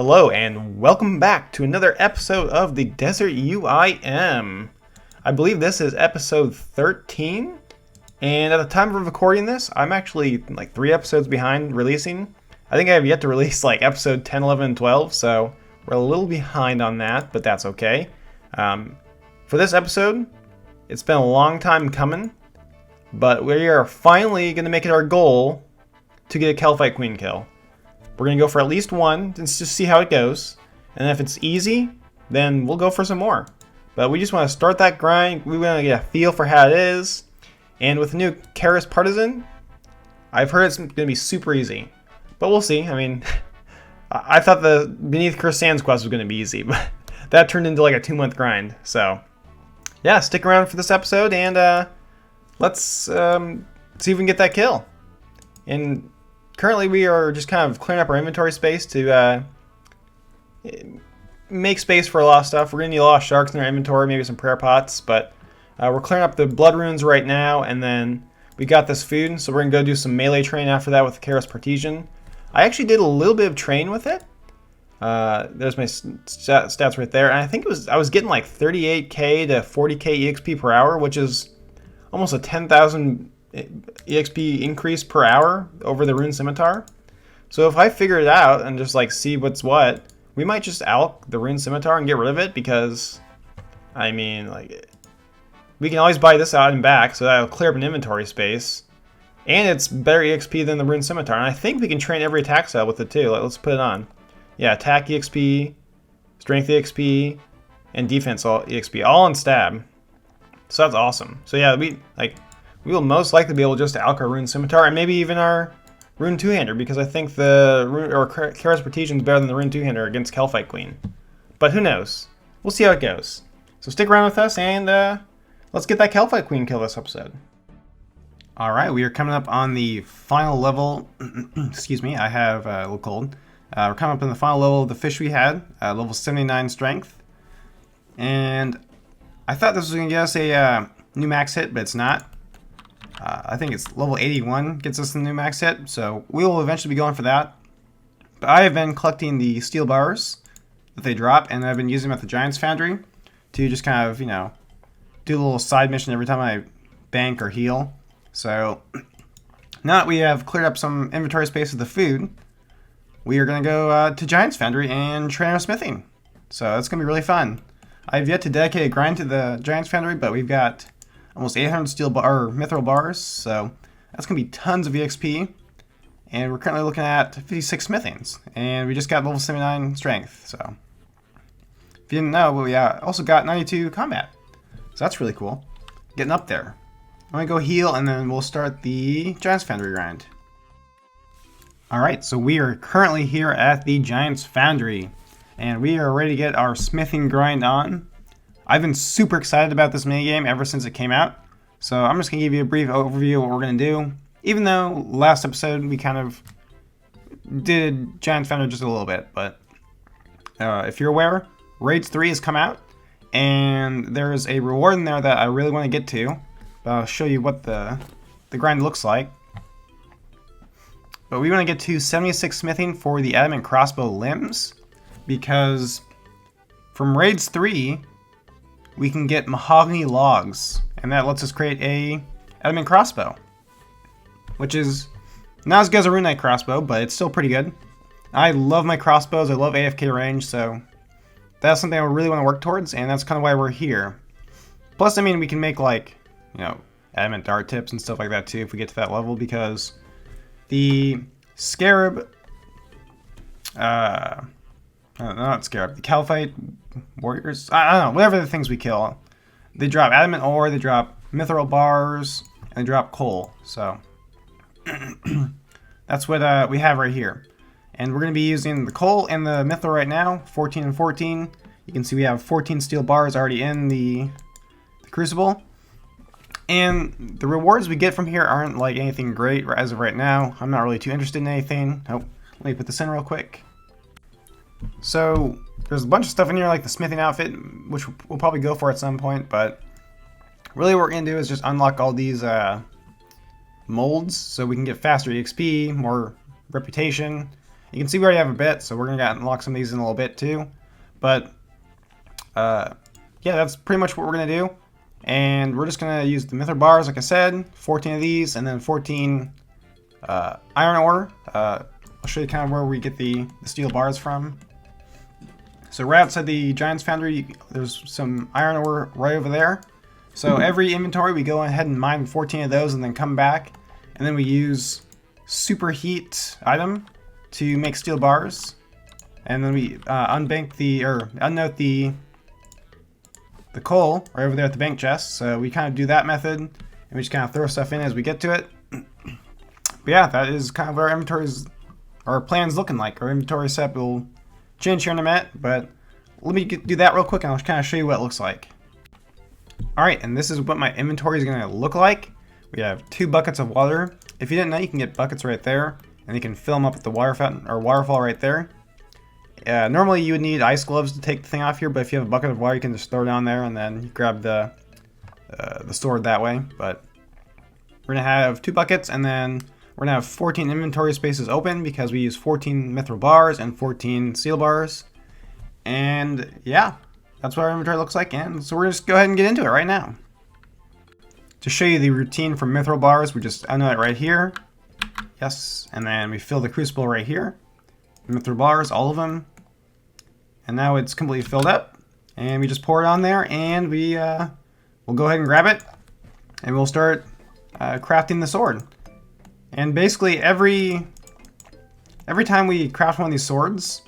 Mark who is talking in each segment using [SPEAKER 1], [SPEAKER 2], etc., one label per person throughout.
[SPEAKER 1] Hello and welcome back to another episode of the Desert UIM. I believe this is episode 13, and at the time of recording this, I'm actually like 3 episodes behind releasing. I think I have yet to release like episode 10, 11, and 12, so we're a little behind on that, but that's okay. For this episode, it's been a long time coming, but we are finally going to make it our goal to get a Kalphite Queen kill. We're going to go for at least one, just to see how it goes. And if it's easy, then we'll go for some more. But we just want to start that grind. We want to get a feel for how it is. And with the new Karis Partisan, I've heard it's going to be super easy. But we'll see. I mean, I thought the Beneath Cursed Sands quest was going to be easy, but that turned into like a 2-month grind. So, yeah, stick around for this episode, and let's see if we can get that kill. And currently, we are just kind of clearing up our inventory space to make space for a lot of stuff. We're going to need a lot of sharks in our inventory, maybe some prayer pots, but we're clearing up the blood runes right now, and then we got this food, so we're going to go do some melee train after that with the Karis Partisan. I actually did a little bit of train with it. There's my stats right there, and I think I was getting like 38k to 40k EXP per hour, which is almost a 10,000 EXP increase per hour over the Rune Scimitar. So if I figure it out and just like see what's what, we might just alch the Rune Scimitar and get rid of it, because I mean, like, we can always buy this out and back, so that'll clear up an inventory space, and it's better EXP than the Rune Scimitar. And I think we can train every attack style with it too. Let's put it on. Yeah, attack EXP, strength EXP, and defense EXP, all in stab. So that's awesome. So yeah, we will most likely be able just to alch our Rune Scimitar, and maybe even our Rune Two-Hander, because I think the Karis Partisan is better than the Rune Two-Hander against Kalphite Queen. But who knows? We'll see how it goes. So stick around with us, and let's get that Kalphite Queen kill this episode. Alright, we are coming up on the final level. Excuse me, I have a little cold. We're coming up on the final level of the fish we had, level 79 strength. And I thought this was going to get us a new max hit, but it's not. I think it's level 81 gets us the new max hit, so we will eventually be going for that. But I have been collecting the steel bars that they drop, and I've been using them at the Giant's Foundry to just kind of, do a little side mission every time I bank or heal. So now that we have cleared up some inventory space with the food, we are going to go to Giant's Foundry and train our smithing. So that's going to be really fun. I've yet to dedicate a grind to the Giant's Foundry, but we've got almost 800 mithril bars, so that's going to be tons of EXP. And we're currently looking at 56 smithings, and we just got level 79 strength. So if you didn't know, we also got 92 combat. So that's really cool. Getting up there. I'm going to go heal, and then we'll start the Giant's Foundry grind. Alright, so we are currently here at the Giant's Foundry, and we are ready to get our smithing grind on. I've been super excited about this minigame ever since it came out, so I'm just going to give you a brief overview of what we're going to do, even though last episode we kind of did Giant's Foundry just a little bit. But if you're aware, Raids 3 has come out, and there's a reward in there that I really want to get to, but I'll show you what the grind looks like. But we want to get to 76 smithing for the adamant crossbow limbs, because from Raids 3, we can get mahogany logs, and that lets us create a adamant crossbow, which is not as good as a rune knight crossbow, but it's still pretty good. I love my crossbows. I love AFK range, so that's something I really want to work towards, and that's kind of why we're here. Plus, I mean, we can make like, adamant dart tips and stuff like that too if we get to that level, because the scarab, not scarab, the Kalphite warriors, I don't know, whatever the things we kill, they drop adamant ore, they drop mithril bars, and they drop coal. So that's what we have right here. And we're going to be using the coal and the mithril right now, 14 and 14. You can see we have 14 steel bars already in the crucible. And the rewards we get from here aren't like anything great as of right now. I'm not really too interested in anything. Oh, let me put this in real quick. So there's a bunch of stuff in here like the smithing outfit, which we'll probably go for at some point, but really what we're going to do is just unlock all these molds so we can get faster EXP, more reputation, You can see we already have a bit, so we're going to unlock some of these in a little bit too. But yeah, that's pretty much what we're going to do. And we're just going to use the mithril bars, like I said, 14 of these, and then 14 iron ore. I'll show you kind of where we get the steel bars from. So right outside the Giant's Foundry, there's some iron ore right over there. So every inventory, we go ahead and mine 14 of those and then come back. And then we use superheat item to make steel bars. And then we unnote the coal right over there at the bank chest. So we kind of do that method, and we just kind of throw stuff in as we get to it. But yeah, that is kind of what our plan's looking like. Our inventory set will change here in a minute, but let me do that real quick and I'll kind of show you what it looks like. Alright, and this is what my inventory is going to look like. We have 2 buckets of water. If you didn't know, you can get buckets right there, and you can fill them up with the water fountain or waterfall right there. Normally you would need ice gloves to take the thing off here, but if you have a bucket of water, you can just throw it down there and then you grab the sword that way. But we're going to have 2 buckets, and then we're going to have 14 inventory spaces open because we use 14 mithril bars and 14 steel bars. And yeah, that's what our inventory looks like. And so we're just go ahead and get into it right now. To show you the routine for mithril bars, we just unnote it right here. Yes, and then we fill the crucible right here. Mithril bars, all of them. And now it's completely filled up. And we just pour it on there, and we'll go ahead and grab it. And we'll start crafting the sword. And basically every time we craft one of these swords,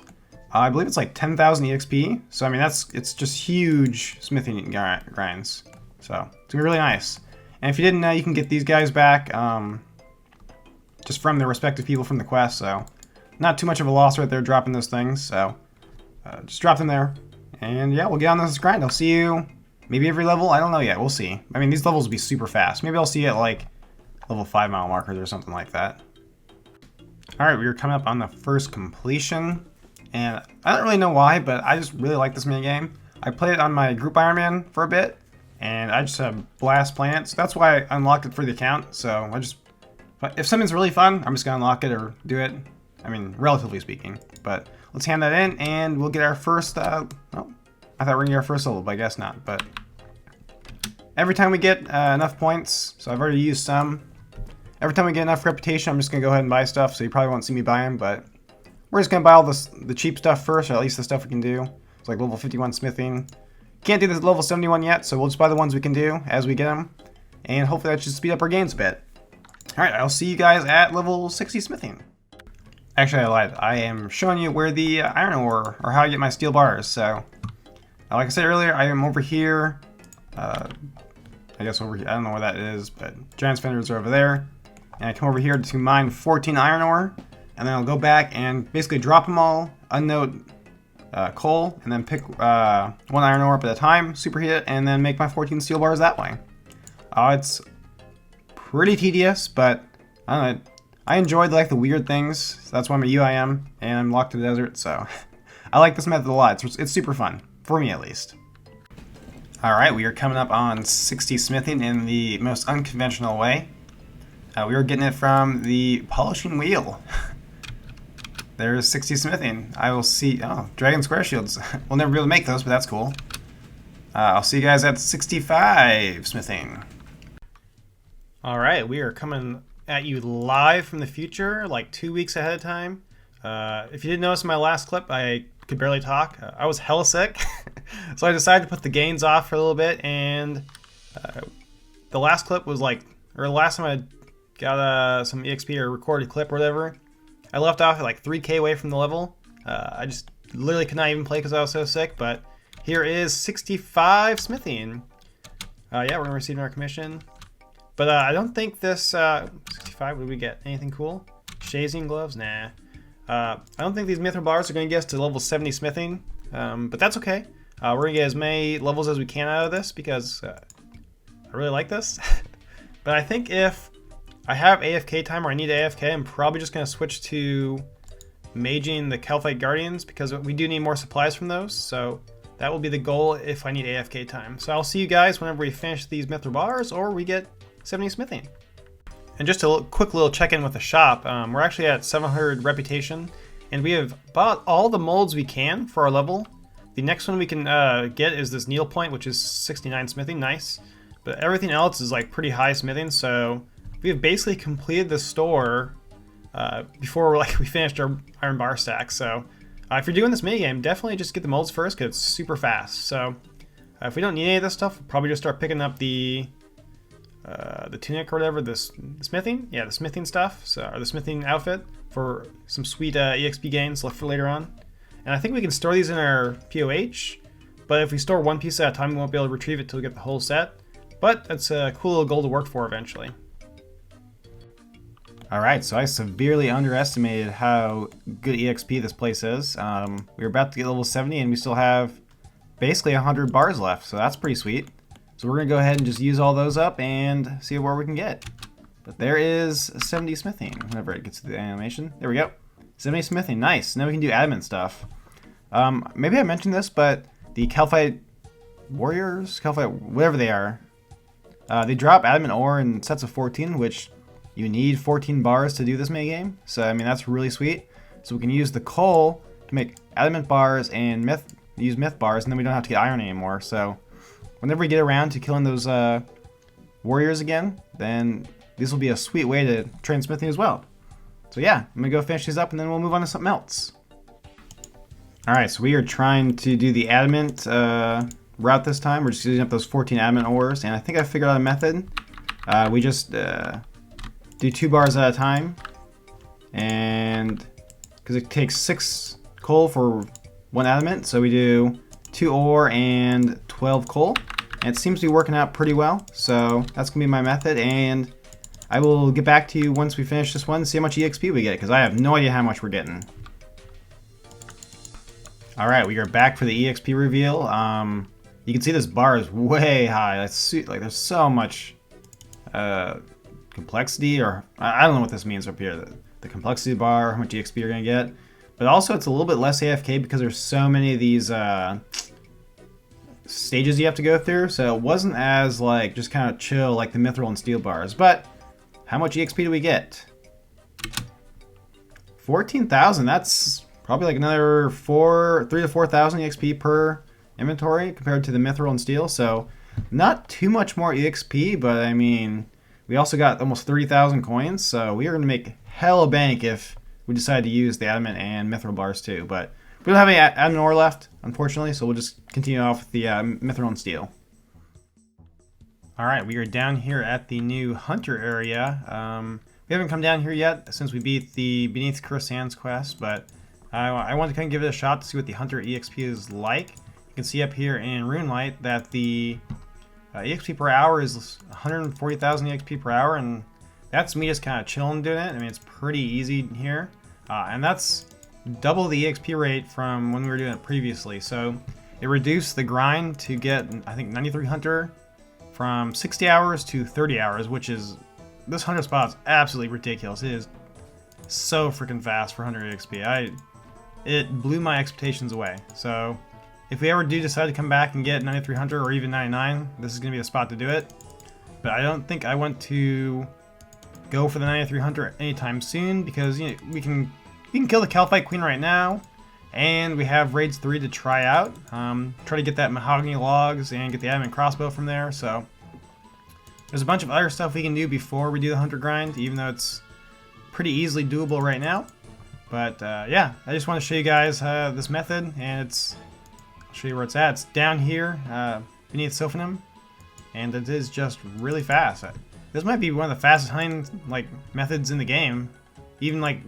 [SPEAKER 1] I believe it's like 10,000 EXP. So I mean it's just huge smithing grinds. So it's gonna be really nice. And if you didn't know, you can get these guys back just from their respective people from the quest. So not too much of a loss right there dropping those things. So just drop them there. And yeah, we'll get on this grind. I'll see you maybe every level. I don't know yet. We'll see. I mean, these levels will be super fast. Maybe I'll see you at like level 5 mile markers or something like that. Alright, we are coming up on the first completion. And I don't really know why, but I just really like this minigame. I played it on my group Ironman for a bit, and I just had a blast playing it. So that's why I unlocked it for the account. So if something's really fun, I'm just going to unlock it or do it. I mean, relatively speaking. But let's hand that in, and we'll get our first, oh, I thought we were going to get our first level, but I guess not. But every time we get enough points, so I've already used some. Every time we get enough reputation, I'm just going to go ahead and buy stuff, so you probably won't see me buy them, but we're just going to buy all the cheap stuff first, or at least the stuff we can do. It's like level 51 smithing. Can't do this level 71 yet, so we'll just buy the ones we can do as we get them, and hopefully that should speed up our gains a bit. Alright, I'll see you guys at level 60 smithing. Actually, I lied. I am showing you where the iron ore, or how I get my steel bars, so like I said earlier, I am over here. I guess over here, I don't know where that is, but Giant's Fenders are over there. And I come over here to mine 14 iron ore, and then I'll go back and basically drop them all, unnote coal, and then pick 1 iron ore up at a time, superheat it, and then make my 14 steel bars that way. It's pretty tedious, but I don't know. I enjoyed like the weird things. So that's why I'm a UIM, and I'm locked to the desert, so I like this method a lot. It's super fun, for me at least. Alright, we are coming up on 60 smithing in the most unconventional way. We were getting it from the polishing wheel. There's 60 smithing. I will see. Oh, dragon square shields. We'll never be able to make those, but that's cool. I'll see you guys at 65 smithing. Alright, we are coming at you live from the future, like 2 weeks ahead of time. If you didn't notice in my last clip, I could barely talk. I was hella sick. So I decided to put the gains off for a little bit, and the last clip was like, or the last time I got some EXP or recorded clip or whatever, I left off at like 3k away from the level. I just literally could not even play because I was so sick, but here is 65 smithing. Yeah, we're going to receive our commission. But I don't think this 65, what did we get? Anything cool? Shazing gloves? Nah. I don't think these mithril bars are going to get us to level 70 smithing, but that's okay. We're going to get as many levels as we can out of this because I really like this. But I think if I have AFK time or I need AFK, I'm probably just going to switch to maging the Kalphite Guardians because we do need more supplies from those. So that will be the goal if I need AFK time. So I'll see you guys whenever we finish these mithril bars or we get 70 smithing. And just a quick little check-in with the shop. We're actually at 700 reputation, And we have bought all the molds we can for our level. The next one we can get is this needlepoint, which is 69 smithing, nice. But everything else is like pretty high smithing, so we have basically completed the store before we finished our iron bar stack. So if you're doing this minigame, definitely just get the molds first because it's super fast. So if we don't need any of this stuff, we'll probably just start picking up the tunic or whatever, the smithing. Yeah, the smithing stuff, so, or the smithing outfit for some sweet EXP gains for later on. And I think we can store these in our POH, but if we store one piece at a time, we won't be able to retrieve it till we get the whole set. But that's a cool little goal to work for eventually. Alright, so I severely underestimated how good EXP this place is. We were about to get level 70 and we still have basically 100 bars left, so that's pretty sweet. So we're going to go ahead and just use all those up and see where we can get. But there is 70 smithing, whenever it gets to the animation. There we go. 70 smithing, nice. Now we can do adamant stuff. Maybe I mentioned this, but the Kalphite warriors, Kalphite, whatever they are, they drop adamant ore in sets of 14, which you need 14 bars to do this minigame. So, I mean, that's really sweet. So we can use the coal to make adamant bars and use myth bars, and then we don't have to get iron anymore. So whenever we get around to killing those warriors again, then this will be a sweet way to train smithing as well. So yeah, I'm going to go finish these up and then we'll move on to something else. Alright, so we are trying to do the adamant route this time. We're just using up those 14 adamant ores, and I think I figured out a method. We just do 2 bars at a time, and because it takes 6 coal for 1 adamant, so we do 2 ore and 12 coal, and it seems to be working out pretty well. So that's gonna be my method, and I will get back to you once we finish this one and see how much EXP we get, because I have no idea how much we're getting. Alright, we are back for the EXP reveal. You can see this bar is way high. Like there's so much complexity, or I don't know what this means up here. The complexity bar, how much EXP you're gonna get. But also it's a little bit less AFK because there's so many of these stages you have to go through. So it wasn't as like just kind of chill like the mithril and steel bars. But how much EXP do we get? 14,000. That's probably like another 3 to 4,000 EXP per inventory compared to the mithril and steel. So not too much more EXP, but I mean, we also got almost 30,000 coins. So we are going to make hella bank if we decide to use the adamant and mithril bars too. But we don't have any adamant ore left, unfortunately, so we'll just continue off with the mithril and steel. Alright, we are down here at the new hunter area. We haven't come down here yet since we beat the Beneath Cursed Sands quest, but I wanted to kind of give it a shot to see what the hunter EXP is like. You can see up here in Runelight that the EXP per hour is 140,000 EXP per hour, and that's me just kind of chilling doing it. I mean, it's pretty easy here, and that's double the EXP rate from when we were doing it previously. So it reduced the grind to get, I think, 93 hunter from 60 hours to 30 hours, which is, this hunter spot is absolutely ridiculous. It is so freaking fast for 100 EXP. It blew my expectations away. So if we ever do decide to come back and get 93 hunter or even 99, this is going to be the spot to do it. But I don't think I want to go for the 93 hunter anytime soon, because you know, we can kill the Kalphite Queen right now, and we have raids 3 to try out. Try to get that mahogany logs and get the adamant crossbow from there. So there's a bunch of other stuff we can do before we do the hunter grind, even though it's pretty easily doable right now. But yeah, I just want to show you guys this method, and I'll show you where it's at. It's down here beneath Sophanum, and it is just really fast. This might be one of the fastest hunting methods in the game, even like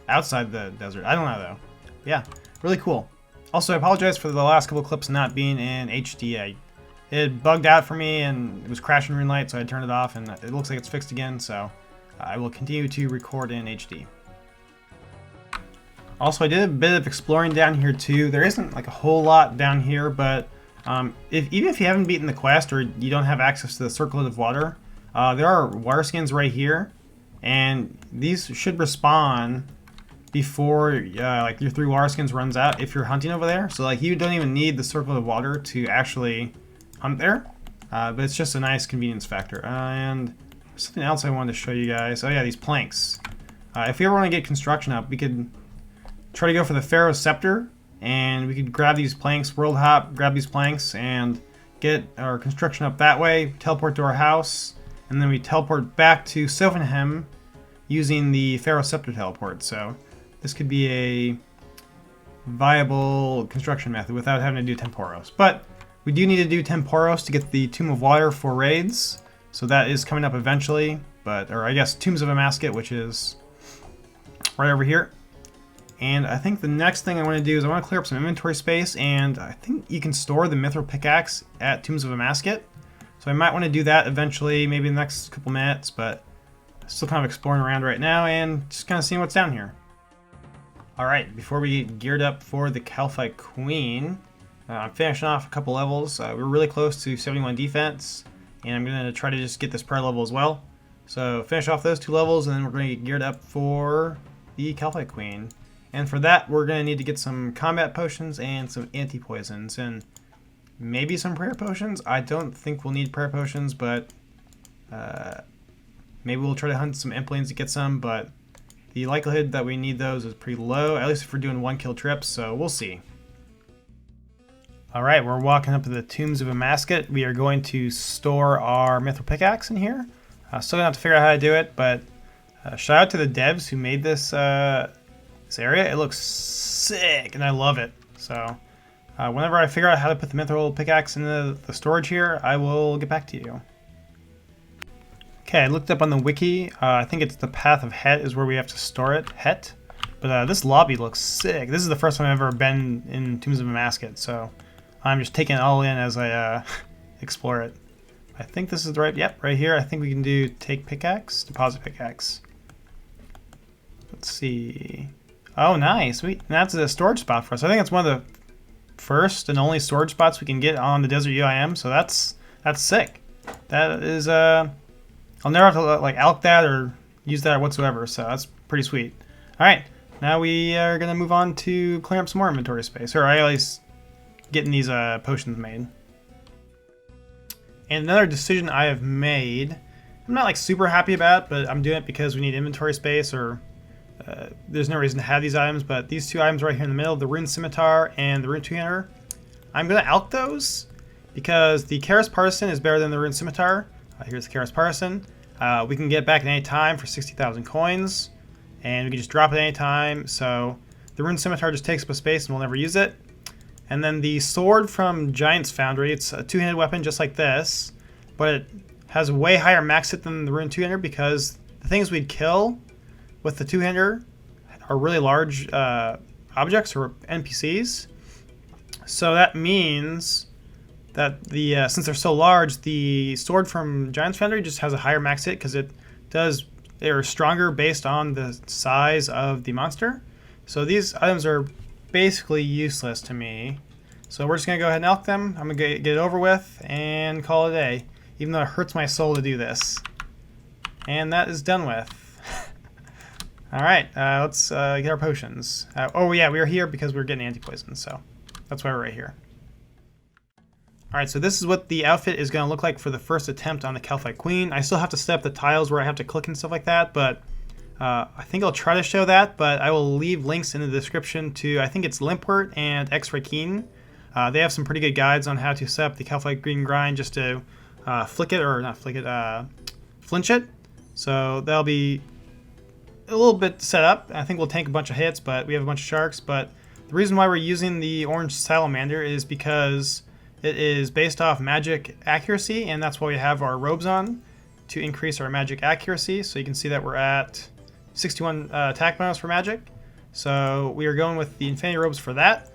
[SPEAKER 1] outside the desert. I don't know though. Yeah, really cool. Also, I apologize for the last couple clips not being in HD. It bugged out for me and it was crashing Runelight, so I turned it off, and it looks like it's fixed again. So I will continue to record in HD. Also, I did a bit of exploring down here too. There isn't like a whole lot down here, but even if you haven't beaten the quest or you don't have access to the Circlet of Water, there are water skins right here, and these should respawn before like your 3 water skins runs out if you're hunting over there. So like you don't even need the Circlet of Water to actually hunt there, but it's just a nice convenience factor. And something else I wanted to show you guys. Oh yeah, these planks. If we ever want to get construction up, we could try to go for the Pharaoh Scepter, and we could grab these planks, world hop, grab these planks, and get our construction up that way, teleport to our house, and then we teleport back to Sophenheim using the Pharaoh Scepter teleport. So this could be a viable construction method without having to do Temporos. But we do need to do Temporos to get the Tomb of Water for raids, so that is coming up eventually. Or I guess Tombs of Amasket, which is right over here. And I think the next thing I want to do is I want to clear up some inventory space, and I think you can store the Mithril Pickaxe at Tombs of Amasket. So I might want to do that eventually, maybe in the next couple minutes, but still kind of exploring around right now and just kind of seeing what's down here. Alright, before we get geared up for the Kalphite Queen, I'm finishing off a couple levels. We're really close to 71 defense, and I'm going to try to just get this prayer level as well. So finish off those 2 levels, and then we're going to get geared up for the Kalphite Queen. And for that, we're going to need to get some combat potions and some anti-poisons, and maybe some prayer potions. I don't think we'll need prayer potions, but maybe we'll try to hunt some implants to get some, but the likelihood that we need those is pretty low, at least if we're doing 1-kill trips, so we'll see. Alright, we're walking up to the Tombs of Amasket. We are going to store our Mithril Pickaxe in here. Still gonna have to figure out how to do it, but shout out to the devs who made this this area. It looks sick, and I love it. So whenever I figure out how to put the Mithril Pickaxe in the storage here, I will get back to you. Okay, I looked up on the wiki. I think it's the Path of Het is where we have to store it. Het. But this lobby looks sick. This is the first time I've ever been in Tombs of Amasket, so I'm just taking it all in as I explore it. I think this is the right, yep, right here. I think we can do take pickaxe, deposit pickaxe. Let's see. Oh, nice. Sweet. And that's a storage spot for us. I think it's one of the first and only storage spots we can get on the Desert UIM, so that's sick. That is, I'll never have to like alch that or use that whatsoever, so that's pretty sweet. Alright, now we are going to move on to clear up some more inventory space, or at least getting these potions made. And another decision I have made, I'm not like super happy about, but I'm doing it because we need inventory space, or there's no reason to have these items, but these 2 items right here in the middle, the Rune Scimitar and the Rune Two-Hander, I'm going to alch those because the Karis Partisan is better than the Rune Scimitar. Here's the Karis Partisan. We can get back at any time for 60,000 coins, and we can just drop it at any time. So the Rune Scimitar just takes up a space and we'll never use it. And then the sword from Giant's Foundry, it's a 2-handed weapon just like this, but it has a way higher max hit than the Rune Two-Hander because the things we'd kill with the Two-Hander are really large objects or NPCs. So that means that the since they're so large, the sword from Giant's Foundry just has a higher max hit because they're stronger based on the size of the monster. So these items are basically useless to me. So we're just gonna go ahead and alch them. I'm gonna get it over with and call it a day, even though it hurts my soul to do this. And that is done with. All right, let's get our potions. Oh yeah, we are here because we're getting anti-poison, so that's why we're right here. Alright, so this is what the outfit is going to look like for the first attempt on the Kalphite Queen. I still have to set up the tiles where I have to click and stuff like that, but I think I'll try to show that, but I will leave links in the description to, I think it's Limpwort and X-Ray Keen. They have some pretty good guides on how to set up the Kalphite Queen grind just to flinch it. So that'll be a little bit set up. I think we'll tank a bunch of hits, but we have a bunch of sharks. But the reason why we're using the orange salamander is because it is based off magic accuracy, and that's why we have our robes on, to increase our magic accuracy. So you can see that we're at 61 attack bonus for magic. So we are going with the Infinity Robes for that.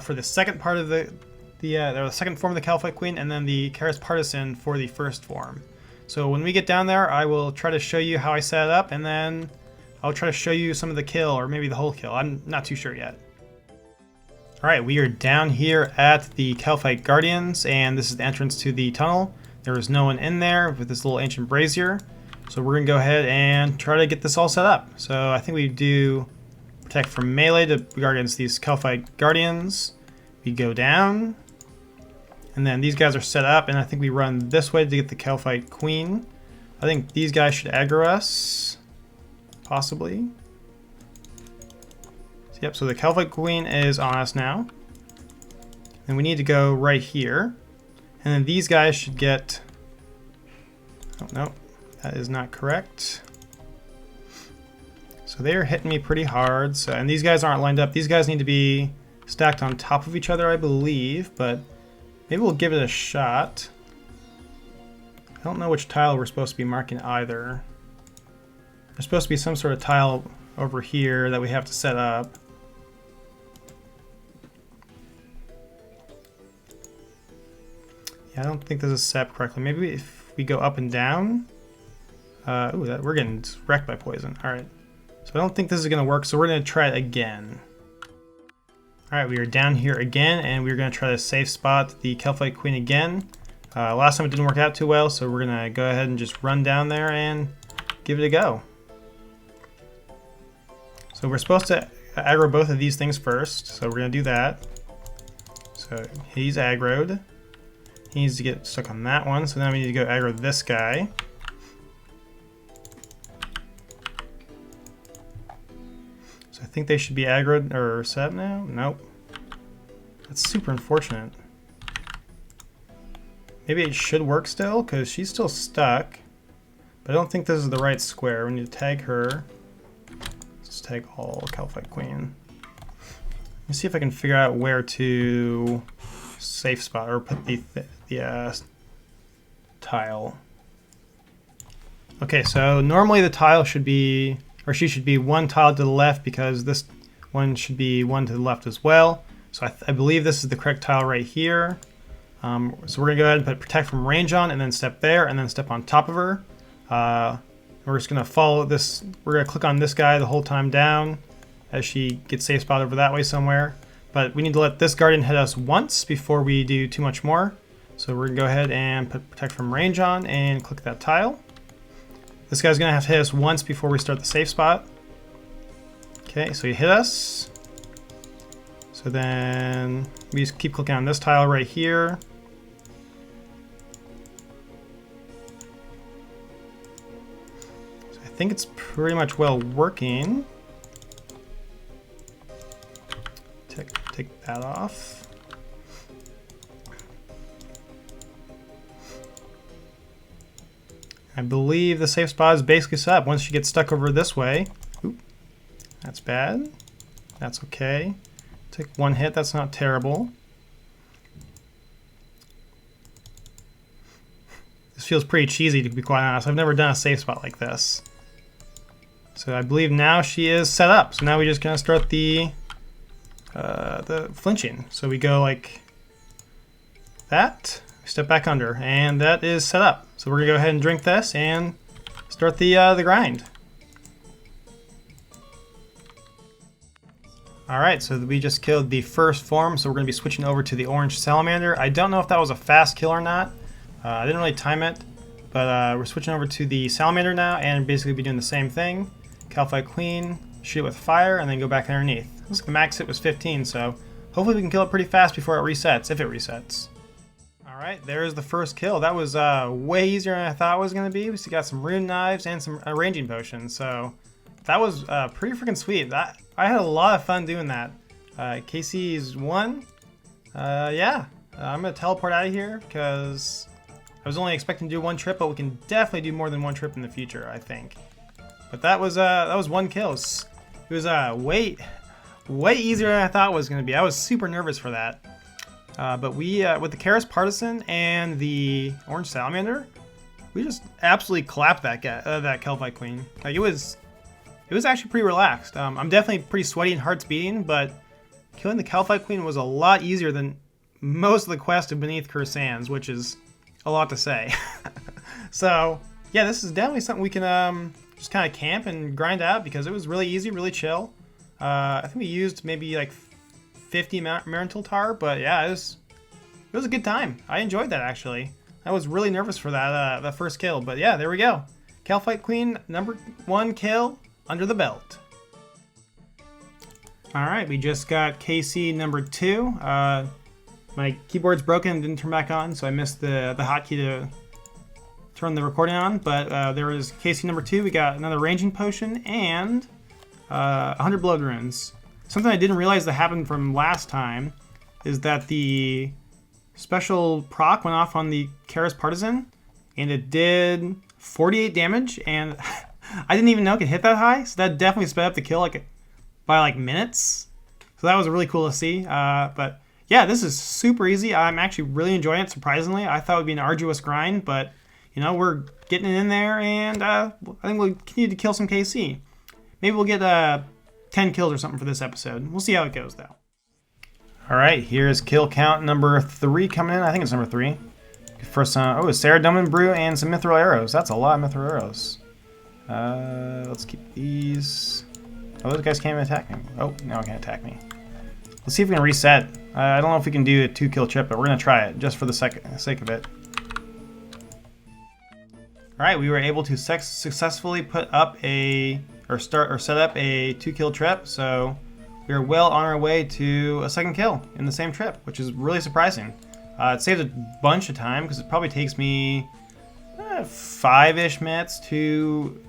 [SPEAKER 1] For the second part of the second form of the Kalphite Queen, and then the Karis Partisan for the first form. So when we get down there, I will try to show you how I set it up, and then I'll try to show you some of the kill, or maybe the whole kill. I'm not too sure yet. Alright, we are down here at the Kalphite Guardians, and this is the entrance to the tunnel. There is no one in there with this little ancient brazier. So we're going to go ahead and try to get this all set up. So I think we do protect from melee to guard against these Kalphite Guardians. We go down, and then these guys are set up, and I think we run this way to get the Kalphite Queen. I think these guys should aggro us, possibly. See Yep, so the Kalphite Queen is on us now. And we need to go right here. And then these guys should get... Oh, no, that is not correct. So they're hitting me pretty hard. So, and these guys aren't lined up. These guys need to be stacked on top of each other, I believe. But maybe we'll give it a shot. I don't know which tile we're supposed to be marking either. There's supposed to be some sort of tile over here that we have to set up. Yeah, I don't think this is set up correctly. Maybe if we go up and down. Ooh, we're getting wrecked by poison. All right. So I don't think this is going to work, so we're going to try it again. All right, we are down here again, and we're going to try to safe spot the Kalphite Queen again. Last time it didn't work out too well, so we're going to go ahead and just run down there and give it a go. So we're supposed to aggro both of these things first, so we're going to do that. So he's aggroed. He needs to get stuck on that one, so now we need to go aggro this guy. So I think they should be aggroed or set now? Nope. That's super unfortunate. Maybe it should work still, because she's still stuck. But I don't think this is the right square. We need to tag her. Let's tag all Kalphite Queen. Let me see if I can figure out where to safe spot or put the tile. Okay, so normally the tile should be, or she should be one tile to the left, because this one should be one to the left as well. So I believe this is the correct tile right here. So we're gonna go ahead and put protect from range on, and then step there, and then step on top of her. We're just gonna follow this. We're gonna click on this guy the whole time down as she gets safe spot over that way somewhere. But we need to let this guardian hit us once before we do too much more. So we're gonna go ahead and put protect from range on and click that tile. This guy's gonna have to hit us once before we start the safe spot. Okay, so he hit us. So then we just keep clicking on this tile right here. So I think it's pretty much well working. Take that off. I believe the safe spot is basically set up. Once you get stuck over this way, oop, that's bad. That's okay. Take one hit, that's not terrible. This feels pretty cheesy, to be quite honest. I've never done a safe spot like this. So I believe now she is set up. So now we're just gonna start the flinching. So we go like that, step back under, and that is set up. So we're gonna go ahead and drink this and start the grind. All right, so we just killed the first form, so we're gonna be switching over to the orange salamander. I don't know if that was a fast kill or not. I didn't really time it, but we're switching over to the salamander now and basically be doing the same thing. Kalphite Queen, shoot it with fire, and then go back underneath. Looks like the max hit was 15, so hopefully we can kill it pretty fast before it resets, if it resets. All right, there's the first kill. That was way easier than I thought it was gonna be. We still got some rune knives and some ranging potions, so that was pretty freaking sweet. I had a lot of fun doing that. Casey's won. Yeah, I'm gonna teleport out of here because I was only expecting to do one trip, but we can definitely do more than one trip in the future, I think. But that was one kill. It was way easier than I thought it was gonna be. I was super nervous for that. But we, with the Karis Partisan and the Orange Salamander, we just absolutely clapped that guy, that Kalphite Queen. Like it was actually pretty relaxed. I'm definitely pretty sweaty and heart's beating, but killing the Kalphite Queen was a lot easier than most of the quest of Beneath Cursed Sands, which is a lot to say. So yeah, this is definitely something we can just kind of camp and grind out because it was really easy, really chill. I think we used maybe like 50 Marintal Tar, but yeah, it was a good time. I enjoyed that actually. I was really nervous for that first kill, but yeah, there we go. Kalphite Queen, number 1 kill under the belt. All right, we just got KC number 2. My keyboard's broken and didn't turn back on, so I missed the hotkey to turn the recording on, but there was KC number 2. We got another ranging potion and 100 blood runes. something I didn't realize that happened from last time is that the special proc went off on the Karis Partisan, and it did 48 damage, and I didn't even know it could hit that high, so that definitely sped up the kill by like minutes. So that was really cool to see. But yeah, this is super easy. I'm actually really enjoying it, surprisingly. I thought it would be an arduous grind, but you know, we're getting it in there, and I think we'll continue to kill some KC. Maybe we'll get 10 kills or something for this episode. We'll see how it goes, though. All right, here's kill count number 3 coming in. I think it's number 3. For some, Saradomin Brew and some Mithril Arrows. That's a lot of Mithril Arrows. Let's keep these. Oh, those guys can't even attack me. Oh, now it can't attack me. Let's see if we can reset. I don't know if we can do a 2-kill trip, but we're going to try it just for the sake of it. All right, we were able to successfully put up set up a 2-kill trip, so we are well on our way to a 2nd kill in the same trip, which is really surprising. It saves a bunch of time because it probably takes me 5-ish minutes to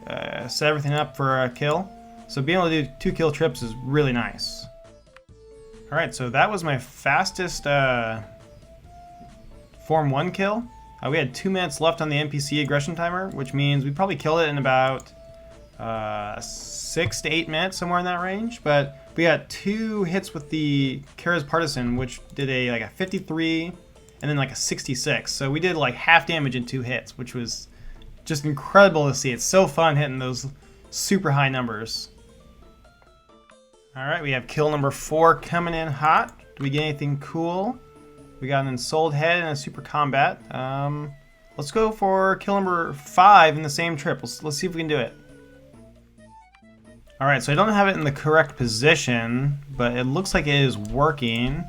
[SPEAKER 1] set everything up for a kill. So being able to do 2-kill trips is really nice. All right, so that was my fastest Form 1 kill. We had 2 minutes left on the NPC aggression timer, which means we probably killed it in about 6 to 8 minutes, somewhere in that range. But we got 2 hits with the Karis Partisan, which did a 53 and then like a 66. So we did like half damage in 2 hits, which was just incredible to see. It's so fun hitting those super high numbers. All right, we have kill number 4 coming in hot. Do we get anything cool? We got an Ensouled Head and a Super Combat. Let's go for kill number 5 in the same trip. Let's see if we can do it. All right, so I don't have it in the correct position, but it looks like it is working.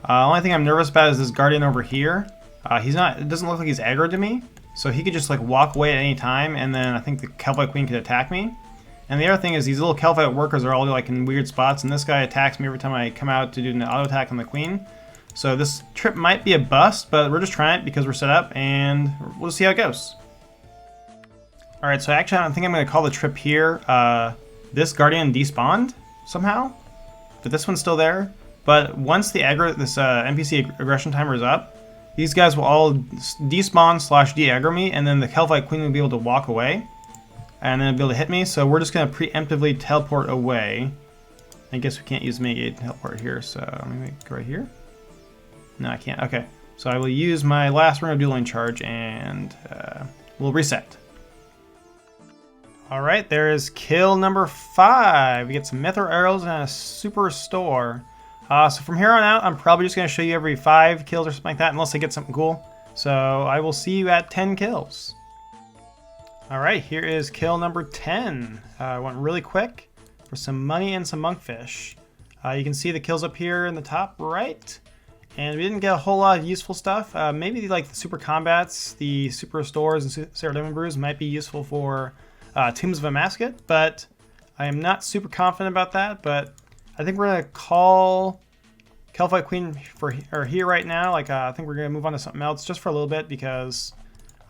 [SPEAKER 1] Only thing I'm nervous about is this Guardian over here. It doesn't look like he's aggroed to me, so he could just like walk away at any time, and then I think the Kalphite Queen could attack me. And the other thing is these little Kalphite workers are all like in weird spots, and this guy attacks me every time I come out to do an auto attack on the Queen. So this trip might be a bust, but we're just trying it because we're set up, and we'll see how it goes. All right, so actually I don't think I'm going to call the trip here. This Guardian despawned somehow, but this one's still there. But once the NPC aggression timer is up, these guys will all despawn / de-aggro me, and then the Kalphite Queen will be able to walk away, and then be able to hit me. So we're just going to preemptively teleport away. I guess we can't use Mitigate teleport here, so let me go right here. No, I can't. Okay, so I will use my last Ring of Dueling Charge, and we'll reset. All right, there is kill number 5. We get some Mithril Arrows and a Super Store. So from here on out, I'm probably just going to show you every 5 kills or something like that, unless I get something cool. So I will see you at 10 kills. All right, here is kill number 10. Went really quick for some money and some monkfish. You can see the kills up here in the top right. And we didn't get a whole lot of useful stuff. Maybe like the Super Combats, the Super Stores, and Saradomin Brews might be useful for Tombs of a Mascot, but I am not super confident about that. But I think we're going to call Kalphite Queen here right now. I think we're going to move on to something else just for a little bit because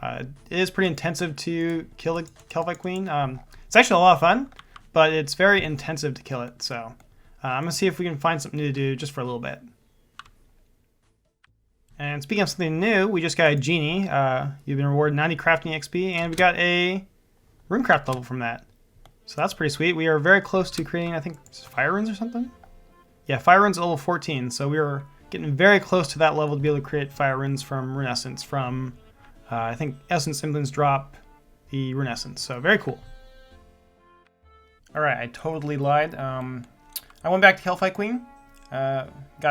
[SPEAKER 1] it is pretty intensive to kill the Kalphite Queen. It's actually a lot of fun, but it's very intensive to kill it. So I'm going to see if we can find something new to do just for a little bit. And speaking of something new, we just got a Genie. You've been rewarded 90 crafting XP, and we got a runecraft level from that. So that's pretty sweet. We are very close to creating, I think, fire runes or something? Yeah, fire runes at level 14. So we are getting very close to that level to be able to create fire runes from Rune Essence from, I think, Essence Emblems drop the Rune Essence. So very cool. All right, I totally lied. I went back to Kalphite Queen. Got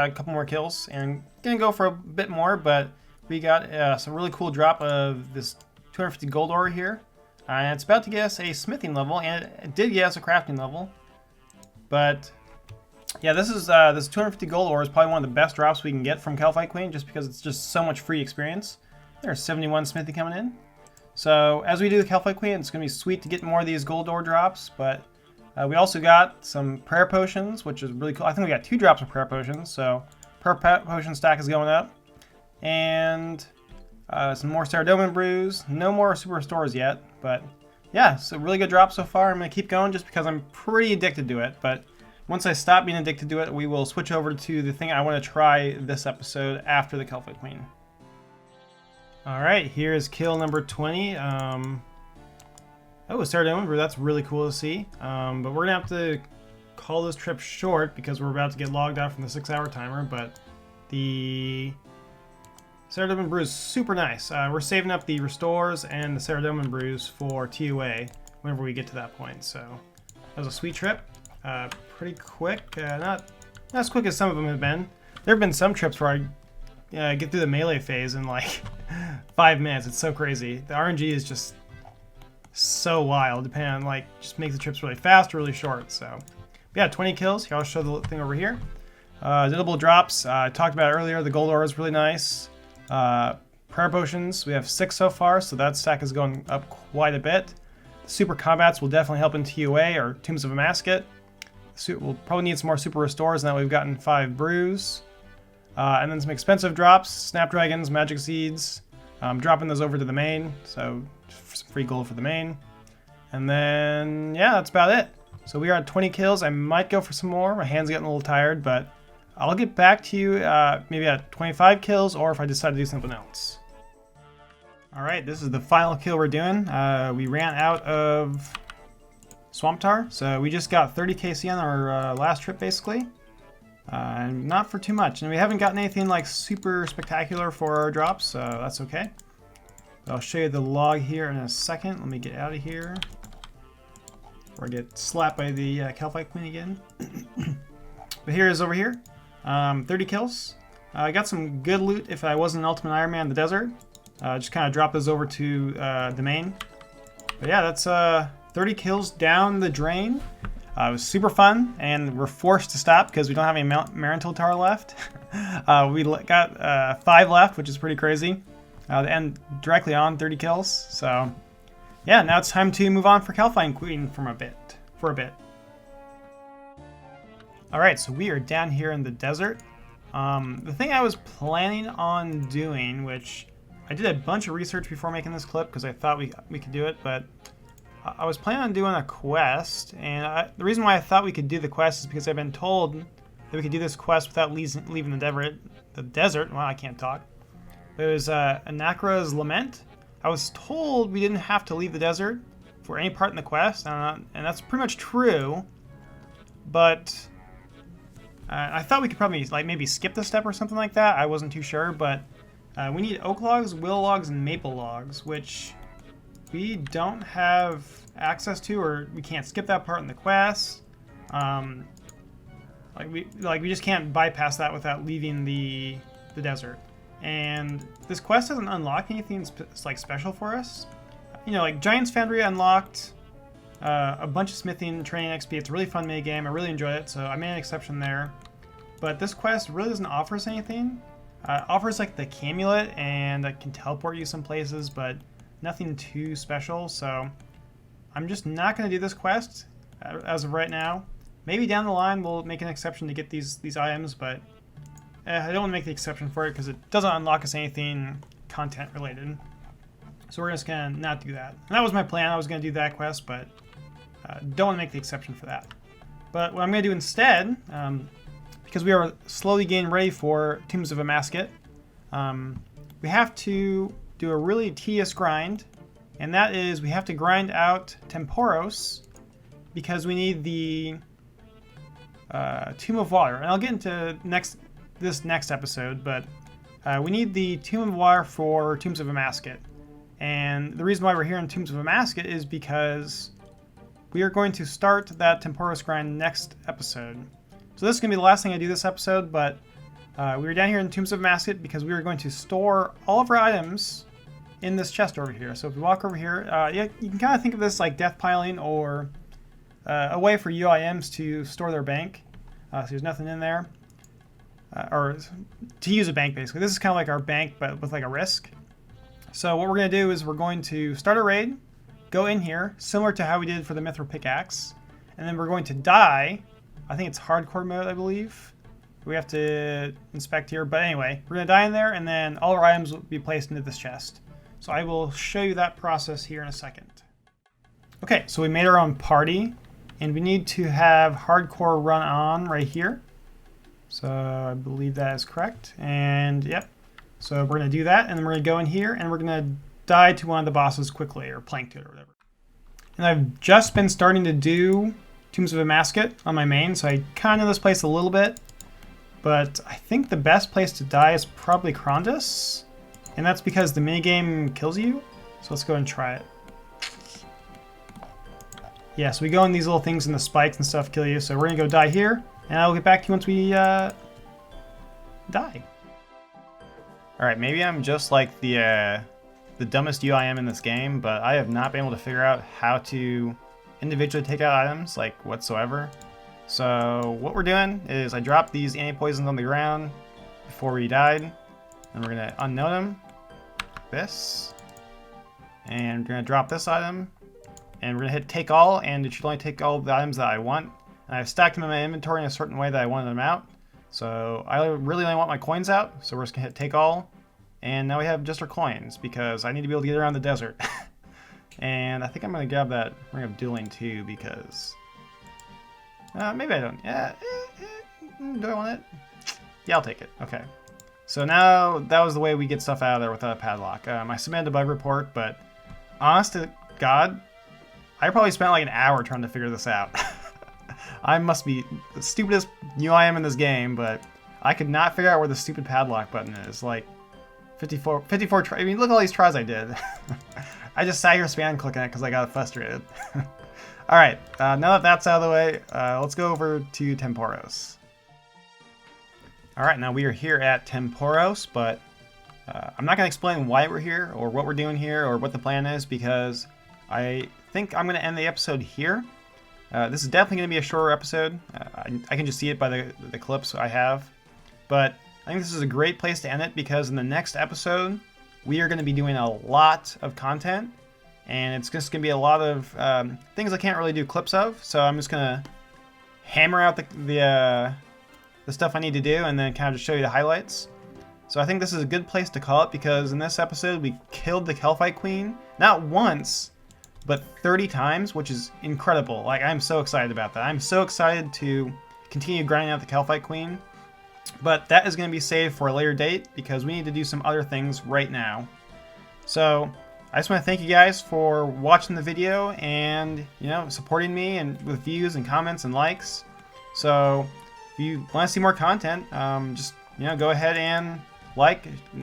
[SPEAKER 1] a couple more kills and gonna go for a bit more, but we got some really cool drop of this 250 gold ore here. And it's about to get us a smithing level, and it did get us a crafting level. But yeah, this 250 gold ore is probably one of the best drops we can get from Kalphite Queen, just because it's just so much free experience. There's 71 smithy coming in. So as we do the Kalphite Queen, it's gonna be sweet to get more of these gold ore drops, but we also got some prayer potions, which is really cool. I think we got 2 drops of prayer potions, so prayer potion stack is going up. And some more Saradomin Brews. No more Super Stores yet, but yeah, it's a really good drop so far. I'm going to keep going just because I'm pretty addicted to it, but Once I stop being addicted to it, we will switch over to the thing I want to try this episode after the Kalphite Queen. Alright, here's kill number 20. Oh, Ceradome Brew, that's really cool to see. But we're going to have to call this trip short because we're about to get logged out from the 6-hour timer. But the Ceradome Brew is super nice. We're saving up the Restores and the Ceradome Brews for TUA whenever we get to that point. So that was a sweet trip. Pretty quick. Not as quick as some of them have been. There have been some trips where I get through the melee phase in like 5 minutes. It's so crazy. The RNG is just so wild, depending on like just make the trips really fast or really short. So yeah, 20 kills. Here, I'll show the thing over here. Diddable drops. I talked about it earlier. The gold ore is really nice. Prayer potions. We have 6 so far, so that stack is going up quite a bit. Super combats will definitely help in TUA or Tombs of a Masket. We'll probably need some more super restores now that we've gotten 5 brews. And then some expensive drops, Snapdragons, Magic Seeds. Dropping those over to the main, so some free gold for the main. And then, yeah, that's about it. So we are at 20 kills. I might go for some more. My hand's getting a little tired, but I'll get back to you maybe at 25 kills or if I decide to do something else. Alright, this is the final kill we're doing. We ran out of Swamp Tar, so we just got 30 KC on our last trip, basically. Not for too much, and we haven't gotten anything like super spectacular for our drops, so that's okay. I'll show you the log here in a second. Let me get out of here before I get slapped by the Kalphite Queen again. But here is over here, 30 kills. I got some good loot if I wasn't an Ultimate Ironman in the desert. Just kind of drop those over to the main. But yeah, that's 30 kills down the drain. It was super fun, and we're forced to stop because we don't have any Marintil Tar left. We got 5 left, which is pretty crazy. And directly on 30 kills. So yeah, now it's time to move on for Kalphite Queen for a bit. Alright, so we are down here in the desert. The thing I was planning on doing, which I did a bunch of research before making this clip because I thought we could do it, but I was planning on doing a quest, and the reason why I thought we could do the quest is because I've been told that we could do this quest without leaving the desert. Well, I can't talk. But it was Anakra's Lament. I was told we didn't have to leave the desert for any part in the quest, and that's pretty much true. But I thought we could probably like maybe skip the step or something like that. I wasn't too sure, but we need oak logs, willow logs, and maple logs, which we don't have access to, or we can't skip that part in the quest. We just can't bypass that without leaving the desert. And this quest doesn't unlock anything special for us. You know, like Giant's Foundry unlocked a bunch of smithing training XP. It's a really fun mini game. I really enjoyed it, so I made an exception there. But this quest really doesn't offer us anything. It offers like the Camulet, and it can teleport you some places, but nothing too special. So I'm just not going to do this quest as of right now. Maybe down the line we'll make an exception to get these items, but I don't want to make the exception for it because it doesn't unlock us anything content related. So we're just going to not do that. And that was my plan. I was going to do that quest, but don't want to make the exception for that. But what I'm going to do instead, because we are slowly getting ready for Tombs of a Masket, we have to do a really tedious grind, and that is we have to grind out Temporos because we need the Tomb of Water. And I'll get into this next episode, but we need the Tomb of Water for Tombs of a Masket. And the reason why we're here in Tombs of a Masket is because we are going to start that Temporos grind next episode. So this is going to be the last thing I do this episode, but we were down here in Tombs of a Masket because we were going to store all of our items in this chest over here. So if we walk over here, you can kind of think of this like death piling or a way for UIMs to store their bank. So there's nothing in there. Or to use a bank, basically. This is kind of like our bank, but with like a risk. So what we're going to do is we're going to start a raid, go in here, similar to how we did for the Mithril Pickaxe, and then we're going to die. I think it's hardcore mode, I believe. We have to inspect here, but anyway, we're going to die in there, and then all our items will be placed into this chest. So I will show you that process here in a second. Okay, so we made our own party And we need to have hardcore run on right here. So I believe that is correct. And yep. So we're going to do that. And then we're going to go in here and we're going to die to one of the bosses quickly, or plank to it or whatever. And I've just been starting to do Tombs of Amascut on my main. So I kind of know this place a little bit. But I think the best place to die is probably Krondus. And that's because the minigame kills you. So let's go and try it. Yeah, so we go in these little things and the spikes and stuff kill you. So we're going to go die here. And I'll get back to you once we die. Alright, maybe I'm just like the dumbest UIM in this game, but I have not been able to figure out how to individually take out items, like, whatsoever. So what we're doing is I dropped these anti-poisons on the ground before we died. And we're going to unknown them. This. And we're going to drop this item. And we're going to hit take all, and it should only take all the items that I want. And I've stacked them in my inventory in a certain way that I wanted them out. So I really only want my coins out. So we're just going to hit take all. And now we have just our coins, because I need to be able to get around the desert. And I think I'm going to grab that Ring of Dueling too, because... maybe I don't. Yeah, do I want it? Yeah, I'll take it. Okay. So now that was the way we get stuff out of there without a padlock. I submitted a bug report, but honest to God, I probably spent like an hour trying to figure this out. I must be the stupidest UIM in this game, but I could not figure out where the stupid padlock button is. Like 54 tries. I mean, look at all these tries I did. I just sat here spam clicking it because I got frustrated. All right, now that that's out of the way, let's go over to Temporos. All right, now we are here at Temporos, but I'm not going to explain why we're here or what we're doing here or what the plan is, because I think I'm going to end the episode here. This is definitely going to be a shorter episode. I can just see it by the clips I have. But I think this is a great place to end it, because in the next episode, we are going to be doing a lot of content. And it's just going to be a lot of things I can't really do clips of. So I'm just going to hammer out the stuff I need to do and then kind of just show you the highlights. So I think this is a good place to call it, because in this episode we killed the Kalphite Queen. Not once, but 30 times, which is incredible. Like, I'm so excited about that. I'm so excited to continue grinding out the Kalphite Queen. But that is going to be saved for a later date, because we need to do some other things right now. So I just want to thank you guys for watching the video and, you know, supporting me and with views and comments and likes. So if you want to see more content, just, you know, go ahead and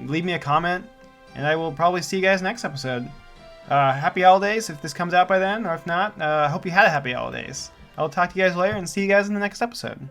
[SPEAKER 1] leave me a comment, and I will probably see you guys next episode. Happy holidays if this comes out by then, or if not, I hope you had a happy holidays. I'll talk to you guys later and see you guys in the next episode.